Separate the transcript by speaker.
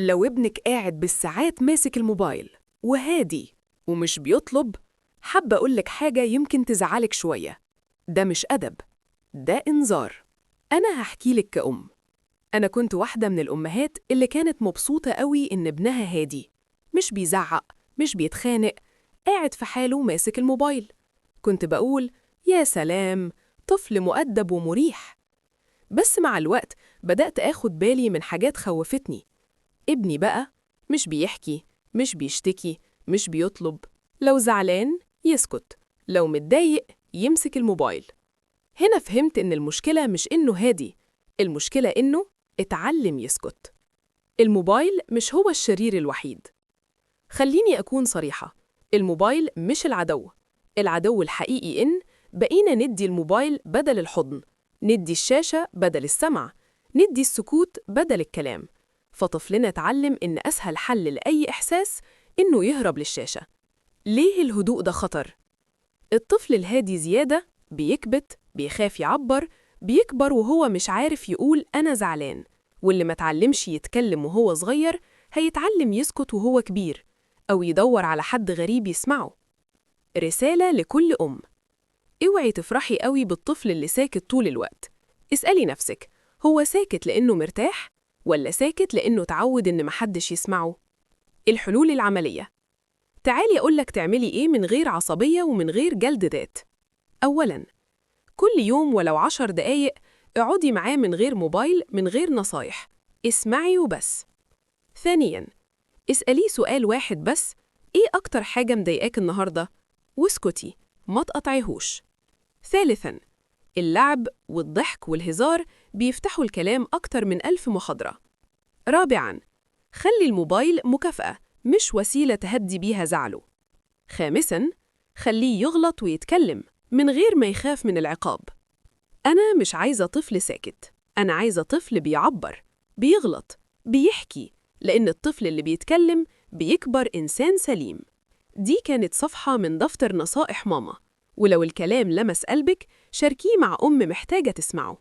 Speaker 1: لو ابنك قاعد بالساعات ماسك الموبايل وهادي ومش بيطلب، حابة أقولك حاجة يمكن تزعلك شوية. ده مش أدب، ده إنذار. أنا هحكيلك كأم. أنا كنت واحدة من الأمهات اللي كانت مبسوطة قوي إن ابنها هادي، مش بيزعق، مش بيتخانق، قاعد في حاله ماسك الموبايل. كنت بقول يا سلام، طفل مؤدب ومريح. بس مع الوقت بدأت آخد بالي من حاجات خوفتني. ابني بقى مش بيحكي، مش بيشتكي، مش بيطلب. لو زعلان يسكت، لو متضايق يمسك الموبايل. هنا فهمت إن المشكلة مش إنه هادي، المشكلة إنه اتعلم يسكت. الموبايل مش هو الشرير الوحيد. خليني أكون صريحة، الموبايل مش العدو. العدو الحقيقي إن بقينا ندي الموبايل بدل الحضن، ندي الشاشة بدل السمع، ندي السكوت بدل الكلام. فطفلنا اتعلم إن أسهل حل لأي إحساس إنه يهرب للشاشة. ليه الهدوء ده خطر؟ الطفل الهادي زيادة بيكبت، بيخاف يعبر، بيكبر وهو مش عارف يقول أنا زعلان. واللي ما تعلمش يتكلم وهو صغير هيتعلم يسكت وهو كبير، أو يدور على حد غريب يسمعه. رسالة لكل أم: اوعي تفرحي قوي بالطفل اللي ساكت طول الوقت. اسألي نفسك، هو ساكت لأنه مرتاح؟ ولا ساكت لأنه تعود إن محدش يسمعه؟ الحلول العملية. تعالي أقولك تعملي إيه من غير عصبية ومن غير جلد ذات. أولاً، كل يوم ولو 10 دقايق اقعدي معاه من غير موبايل، من غير نصايح، اسمعي وبس. ثانياً، اسأليه سؤال واحد بس: إيه أكتر حاجة مضايقاك النهاردة؟ واسكتي، ما تقطعيهوش. ثالثاً، اللعب والضحك والهزار بيفتحوا الكلام أكتر من 1000 محاضرة. رابعاً، خلي الموبايل مكافأة مش وسيلة تهدي بيها زعله. خامساً، خليه يغلط ويتكلم من غير ما يخاف من العقاب. أنا مش عايزة طفل ساكت، أنا عايزة طفل بيعبر، بيغلط، بيحكي، لأن الطفل اللي بيتكلم بيكبر إنسان سليم. دي كانت صفحة من دفتر نصائح ماما، ولو الكلام لمس قلبك شاركيه مع أم محتاجة تسمعه.